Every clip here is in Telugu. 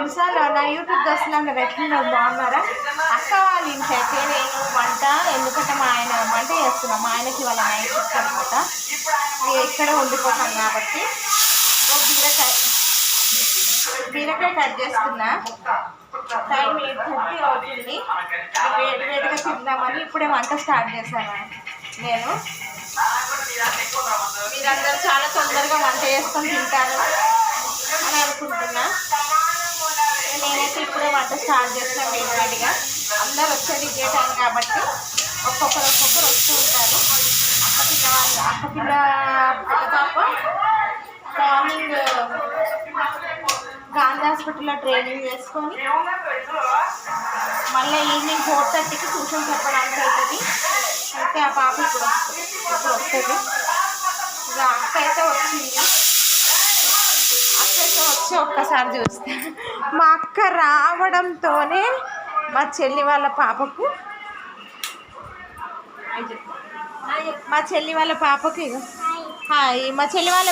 తెలుసా నా యూట్యూబ్ దోస్తులందరూ ఎట్లున్నారు, బాగున్నారా? అక్క వాళ్ళ ఇంటి అయితే నేను వంట, ఎందుకంటే మా ఆయన వంట చేస్తున్నాం, మా ఆయనకి వాళ్ళ నైట్ షిఫ్ట్ అనమాట, ఇక్కడే ఉండిపోతాం కాబట్టి బీరకాయ కట్ చేస్తున్నా. టైం 8:30 అవుతుంది. వేడిగా తిందామని ఇప్పుడే వంట స్టార్ట్ చేశాను నేను. మీరందరూ చాలా తొందరగా వంట చేసుకొని తింటారు అని అనుకుంటున్నా. నేనైతే ఇప్పుడే వంట స్టార్ట్ చేస్తాను వేడిగా. అందరు వచ్చేది ఇదే టైం కాబట్టి ఒక్కొక్కరు వస్తూ ఉంటారు. అక్కపిల్ల పాప మార్నింగ్ గాంధీ హాస్పిటల్లో ట్రైనింగ్ చేసుకొని మళ్ళీ ఈవినింగ్ 4:30కి ట్యూషన్ చెప్పడానికి అవుతుంది. అయితే ఆ పాప ఇప్పుడు వస్తుంది. ఇక అక్క అయితే వచ్చింది. వచ్చి ఒక్కసారి చూస్తే మా అక్క రావడంతోనే మా చెల్లి వాళ్ళ పాపకు మా చెల్లి వాళ్ళ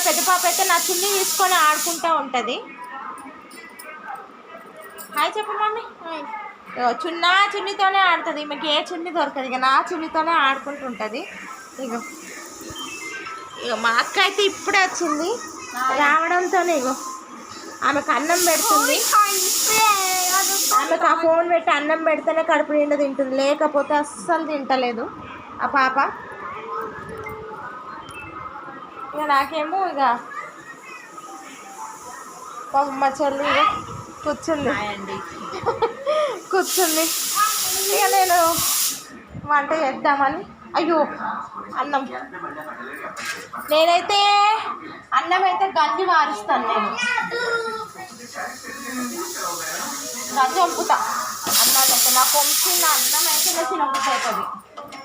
పెద్ద పాప అయితే నా చున్నీ తీసుకొని ఆడుకుంటూ ఉంటుంది. హాయ్ చెప్పు మమ్మీ. చున్నీతోనే ఆడుతుంది. మీకు ఏ చున్నీ దొరకదు, ఇక నా చున్నీతోనే ఆడుకుంటుంటుంది. ఇక మా అక్క అయితే ఇప్పుడే వచ్చింది. రావడంతోనే ఇగో ఆమెకు అన్నం పెడుతుంది. ఆమెకు ఆ ఫోన్ పెట్టి అన్నం పెడితేనే కడుపు నిండా తింటుంది, లేకపోతే అస్సలు తింటలేదు ఆ పాప. ఇక నాకేమో ఇక మా చెల్లి కూర్చుంది. ఇక నేను వంట చేద్దామని, అయ్యో అన్నం నేనైతే అన్నం అయితే గంజి మారుస్తాను. నేను గంజి వంపుతా అన్నాన్ని అయితే. నాకు వంచిన అన్నం అయితే తినబుద్ధి అవుతుంది,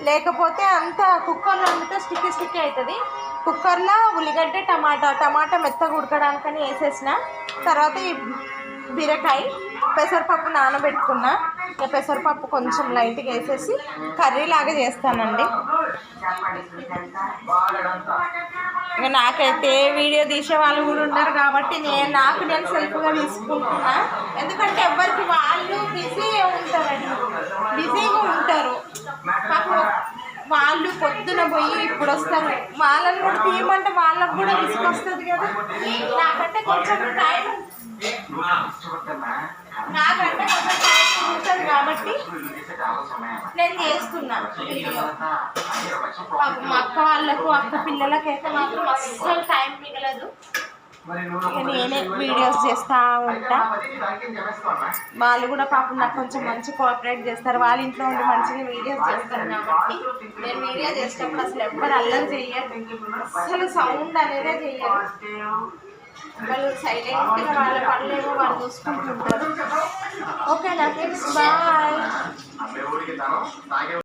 లేకపోతే అంత కుక్కర్లో వండితే స్టిక్ అవుతుంది. కుక్కర్లో ఉల్లిగడ్డ టమాటా మెత్తగా ఉడకడానికని వేసేసిన తర్వాత ఈ బీరకాయ పెసరపప్పు నానబెట్టుకున్నా. ఇక పెసరపప్పు కొంచెం లైట్గా వేసేసి కర్రీలాగా చేస్తానండి. ఇక నాకైతే వీడియో తీసే వాళ్ళు కూడా ఉన్నారు కాబట్టి నేను సెల్ఫ్గా తీసుకుంటున్నా. ఎందుకంటే ఎవరికి వాళ్ళు బిజీగా ఉంటారు. నాకు వాళ్ళు పొద్దున పోయి ఇప్పుడు వస్తారు, వాళ్ళని కూడా తీయమంటే వాళ్ళకు కూడా విసుకొస్తుంది కదా. నాకంటే కొంచెం టైం ఉంటుంది కాబట్టి నేను చేస్తున్నాను. మా అక్క వాళ్ళకు అక్క పిల్లలకైతే మాత్రం అస్సలు టైం మిగలదు. నేనే వీడియోస్ చేస్తూ ఉంటా. వాళ్ళు కూడా పాపం నాకు కొంచెం మంచి కోఆపరేట్ చేస్తారు. వాళ్ళ ఇంట్లో ఉండి మంచిగా వీడియోస్ చేస్తారు కాబట్టి నేను వీడియో చేసేటప్పుడు అసలు ఎవ్వరు అల్లరి చెయ్యరు, అసలు సౌండ్ అనేదే చెయ్యరు. వాళ్ళు సైలెంట్గా వాళ్ళ పనులేమో వాళ్ళు చూసుకుంటుంటారు. ఓకేనా ఫ్రెండ్స్, బాయ్.